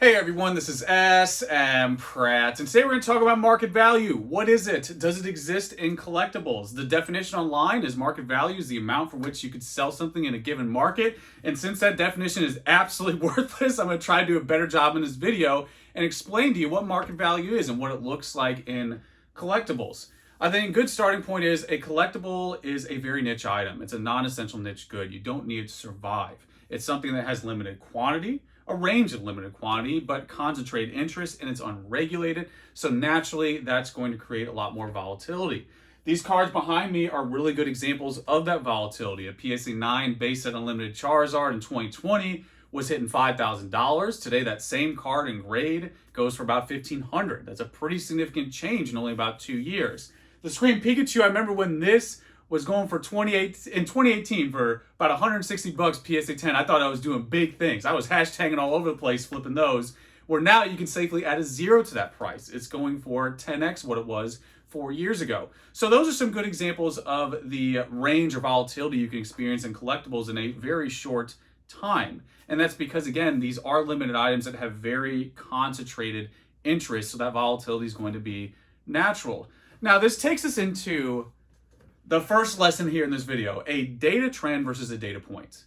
Hey everyone, this is smpratte, and today we're going to talk about market value. What is it? Does it exist in collectibles? The definition online is market value is the amount for which you could sell something in a given market. And since that definition is absolutely worthless, I'm going to try to do a better job in this video and explain to you what market value is and what it looks like in collectibles. I think a good starting point is a collectible is a very niche item. It's a non-essential niche good. You don't need it to survive. It's something that has limited quantity, a range of limited quantity, but concentrated interest, and it's unregulated. So naturally, that's going to create a lot more volatility. These cards behind me are really good examples of that volatility. A PSA 9 base set unlimited Charizard in 2020 was hitting $5,000. Today, that same card in grade goes for about $1,500. That's a pretty significant change in only about 2 years. The Scream Pikachu, I remember when this was going for 2018 for about 160 bucks PSA 10. I thought I was doing big things. I was hashtagging all over the place, flipping those. Where now you can safely add a zero to that price. It's going for 10x what it was 4 years ago. So those are some good examples of the range or volatility you can experience in collectibles in a very short time. And that's because, again, these are limited items that have very concentrated interest, so that volatility is going to be natural. Now, this takes us into the first lesson here in this video, a data trend versus a data point.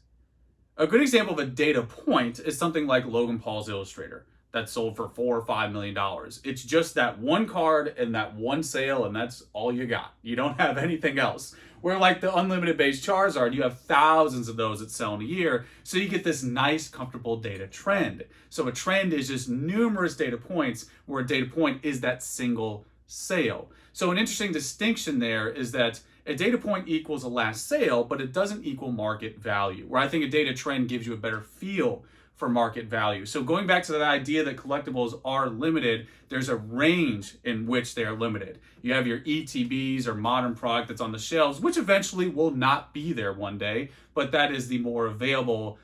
A good example of a data point is something like Logan Paul's Illustrator that sold for $4 or $5 million. It's just that one card and that one sale, and that's all you got. You don't have anything else. Where like the unlimited base Charizard, you have thousands of those that sell in a year, so you get this nice, comfortable data trend. So a trend is just numerous data points, where a data point is that single sale. So an interesting distinction there is that a data point equals a last sale, but it doesn't equal market value, where I think a data trend gives you a better feel for market value. So going back to that idea that collectibles are limited, there's a range in which they are limited. You have your ETBs or modern product that's on the shelves, which eventually will not be there one day, but that is the more available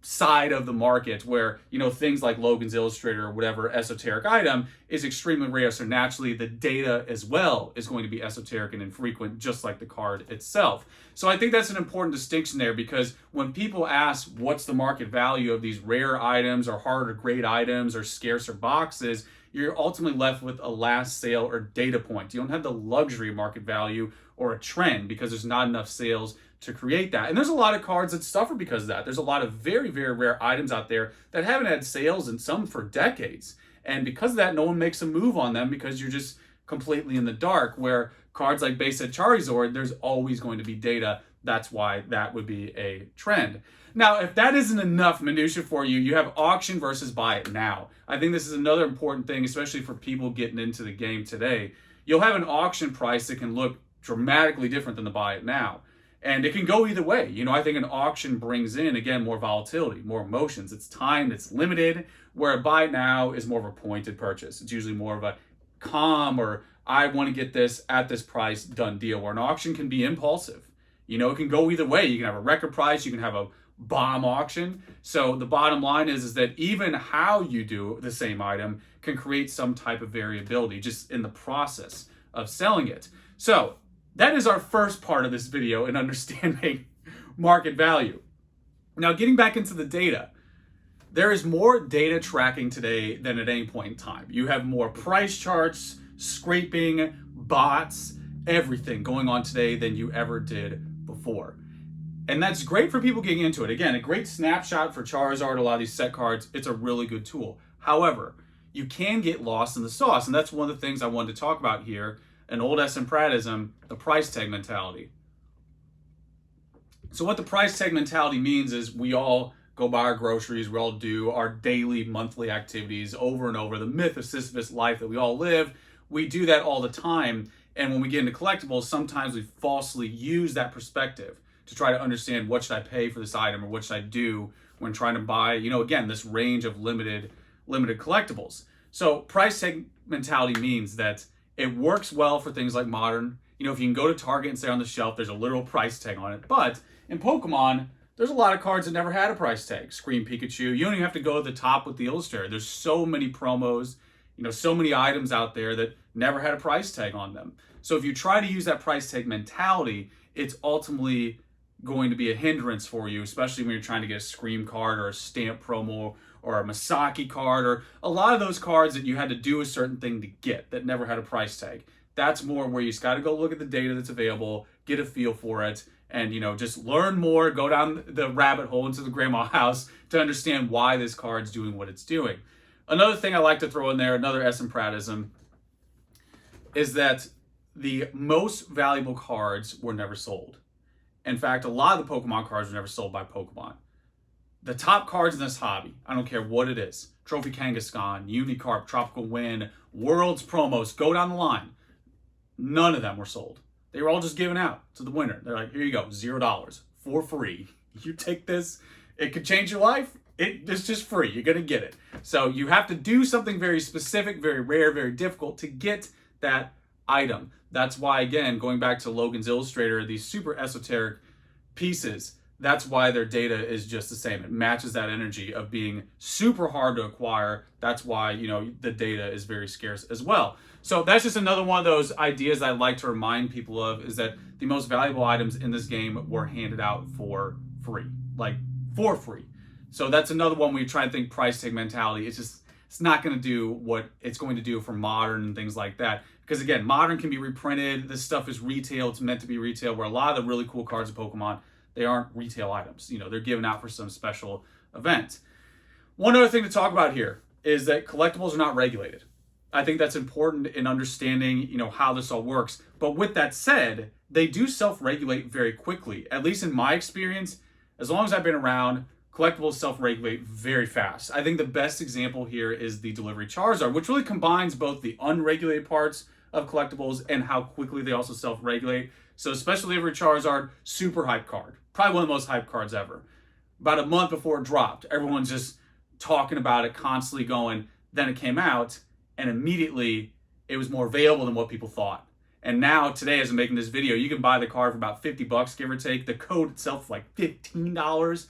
side of the market where, things like Logan's Illustrator or whatever esoteric item is extremely rare. So naturally the data as well is going to be esoteric and infrequent, just like the card itself. So I think that's an important distinction there, because when people ask what's the market value of these rare items or harder grade items or scarcer boxes, you're ultimately left with a last sale or data point. You don't have the luxury of market value or a trend because there's not enough sales to create that. And there's a lot of cards that suffer because of that. There's a lot of very, very rare items out there that haven't had sales, and some for decades. And because of that, no one makes a move on them because you're just completely in the dark. Where cards like base set Charizard, there's always going to be data. That's why that would be a trend. Now, if that isn't enough minutia for you, you have auction versus buy it now. I think this is another important thing, especially for people getting into the game today. You'll have an auction price that can look dramatically different than the buy it now. And it can go either way. I think an auction brings in, again, more volatility, more emotions. It's timed, it's limited, where a buy now is more of a pointed purchase. It's usually more of a calm, or I want to get this at this price, done deal. Where an auction can be impulsive. It can go either way. You can have a record price, you can have a bomb auction. So the bottom line is that even how you do the same item can create some type of variability just in the process of selling it. So that is our first part of this video in understanding market value. Now, getting back into the data, there is more data tracking today than at any point in time. You have more price charts, scraping, bots, everything going on today than you ever did before. And that's great for people getting into it. Again, a great snapshot for Charizard, a lot of these set cards. It's a really good tool. However, you can get lost in the sauce. And that's one of the things I wanted to talk about here. An old smpratism, the price tag mentality. So what the price tag mentality means is we all go buy our groceries, we all do our daily, monthly activities over and over. The myth of Sisyphus life that we all live, we do that all the time. And when we get into collectibles, sometimes we falsely use that perspective to try to understand what should I pay for this item or what should I do when trying to buy, again, this range of limited collectibles. So price tag mentality means that it works well for things like modern. If you can go to Target and say on the shelf, there's a literal price tag on it. But in Pokemon, there's a lot of cards that never had a price tag. Scream Pikachu, you don't even have to go to the top with the Illustrator. There's so many promos, so many items out there that never had a price tag on them. So if you try to use that price tag mentality, it's ultimately going to be a hindrance for you, especially when you're trying to get a Scream card or a stamp promo or a Masaki card or a lot of those cards that you had to do a certain thing to get that never had a price tag. That's more where you just got to go look at the data that's available, get a feel for it, and just learn more, go down the rabbit hole into the grandma house to understand why this card's doing what it's doing. Another thing I like to throw in there, another smpratism, is that the most valuable cards were never sold. In fact, a lot of the Pokemon cards were never sold by Pokemon. The top cards in this hobby, I don't care what it is, Trophy Kangaskhan, Unicarp, Tropical Wind, Worlds promos, go down the line. None of them were sold. They were all just given out to the winner. They're like, here you go, $0 for free. You take this, it could change your life. It's just free. You're going to get it. So you have to do something very specific, very rare, very difficult to get that item. That's why, again, going back to Logan's Illustrator, these super esoteric pieces, that's why their data is just the same. It matches that energy of being super hard to acquire. That's why, the data is very scarce as well. So that's just another one of those ideas I like to remind people of, is that the most valuable items in this game were handed out for free, like for free. So that's another one where you try and think price tag mentality. It's not going to do what it's going to do for Modern and things like that. Because again, Modern can be reprinted. This stuff is retail. It's meant to be retail, where a lot of the really cool cards of Pokemon, they aren't retail items. They're given out for some special event. One other thing to talk about here is that collectibles are not regulated. I think that's important in understanding, how this all works. But with that said, they do self-regulate very quickly. At least in my experience, as long as I've been around, collectibles self-regulate very fast. I think the best example here is the Delivery Charizard, which really combines both the unregulated parts of collectibles and how quickly they also self-regulate. So Special Delivery Charizard, super hype card. Probably one of the most hype cards ever. About a month before it dropped, everyone's just talking about it, constantly going. Then it came out, and immediately it was more available than what people thought. And now, today, as I'm making this video, you can buy the card for about $50, give or take. The code itself is like $15.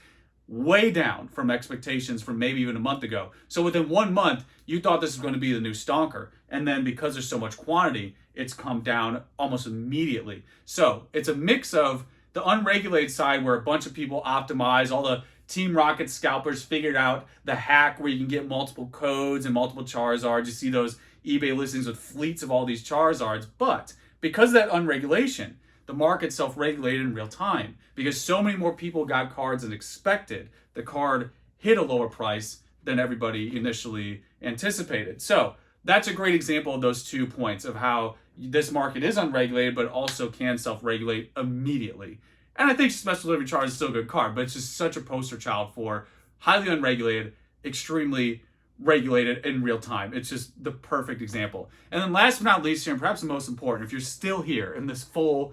Way down from expectations from maybe even a month ago. So within 1 month, you thought this was going to be the new stonker. And then because there's so much quantity, it's come down almost immediately. So it's a mix of the unregulated side, where a bunch of people optimize, all the Team Rocket scalpers figured out the hack where you can get multiple codes and multiple Charizards. You see those eBay listings with fleets of all these Charizards. But because of that unregulation, the market self-regulated in real time. Because so many more people got cards than expected, the card hit a lower price than everybody initially anticipated. So that's a great example of those 2 points of how this market is unregulated, but also can self-regulate immediately. And I think Special Delivery Charizard is still a good card, but it's just such a poster child for highly unregulated, extremely regulated in real time. It's just the perfect example. And then last but not least here, and perhaps the most important, if you're still here in this full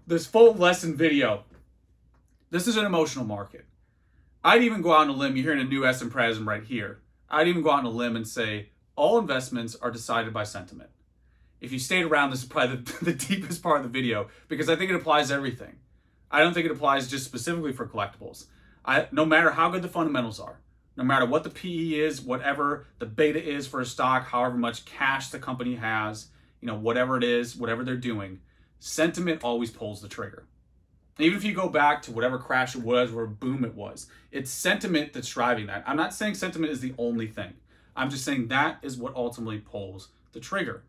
lesson video, this is an emotional market. I'd even go out on a limb, you're hearing a new smpratism right here. I'd even go out on a limb and say all investments are decided by sentiment. If you stayed around, this is probably the deepest part of the video, because I think it applies to everything. I don't think it applies just specifically for collectibles. No matter how good the fundamentals are, no matter what the PE is, whatever the beta is for a stock, however much cash the company has, whatever it is, whatever they're doing, sentiment always pulls the trigger. Even if you go back to whatever crash it was or boom it was, it's sentiment that's driving that. I'm not saying sentiment is the only thing. I'm just saying that is what ultimately pulls the trigger.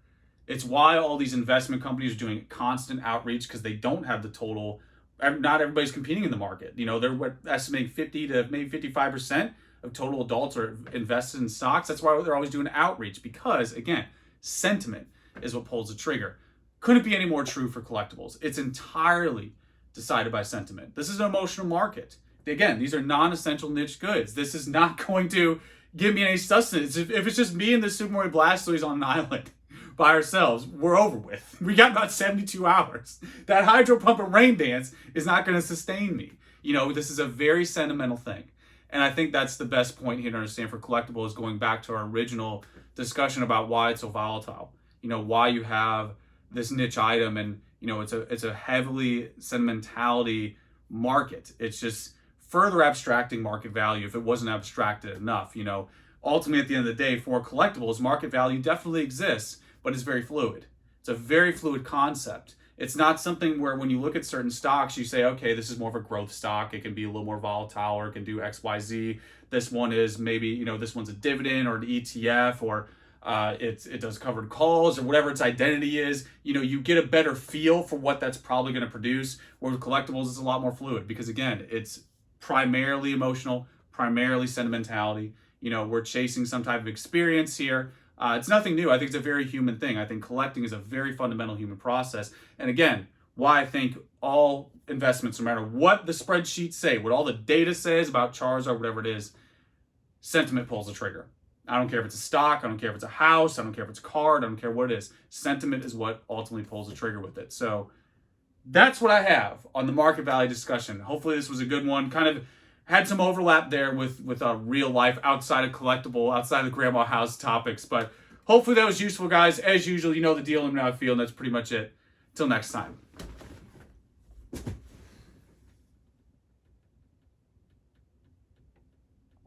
It's why all these investment companies are doing constant outreach, because they don't have the total. Not everybody's competing in the market. They're estimating 50 to maybe 55% of total adults are invested in stocks. That's why they're always doing outreach, because, again, sentiment is what pulls the trigger. Couldn't be any more true for collectibles. It's entirely decided by sentiment. This is an emotional market. Again, these are non-essential niche goods. This is not going to give me any sustenance. If it's just me and the Super Mario Blastoise on an island by ourselves, we're over with. We got about 72 hours. That hydro pump and rain dance is not going to sustain me. This is a very sentimental thing. And I think that's the best point here to understand for collectibles, going back to our original discussion about why it's so volatile. Why you have this niche item, and it's a heavily sentimentality market. It's just further abstracting market value if it wasn't abstracted enough. Ultimately, at the end of the day, for collectibles, market value definitely exists, but it's very fluid. It's a very fluid concept. It's not something where when you look at certain stocks, you say, okay, this is more of a growth stock. It can be a little more volatile, or it can do X, Y, Z. This one is maybe, this one's a dividend or an ETF, or it does covered calls, or whatever its identity is. You get a better feel for what that's probably going to produce. Where with collectibles, it's a lot more fluid because, again, it's primarily emotional, primarily sentimentality. We're chasing some type of experience here. It's nothing new. I think it's a very human thing. I think collecting is a very fundamental human process. And again, why I think all investments, no matter what the spreadsheets say, what all the data says about CHARs or whatever it is, sentiment pulls the trigger. I don't care if it's a stock. I don't care if it's a house. I don't care if it's a car. I don't care what it is. Sentiment is what ultimately pulls the trigger with it. So that's what I have on the market value discussion. Hopefully this was a good one. Kind of had some overlap there with real life outside of collectible, outside of the grandma house topics. But hopefully that was useful, guys. As usual, you know the deal. Let me know how I feel, and that's pretty much it. Till next time.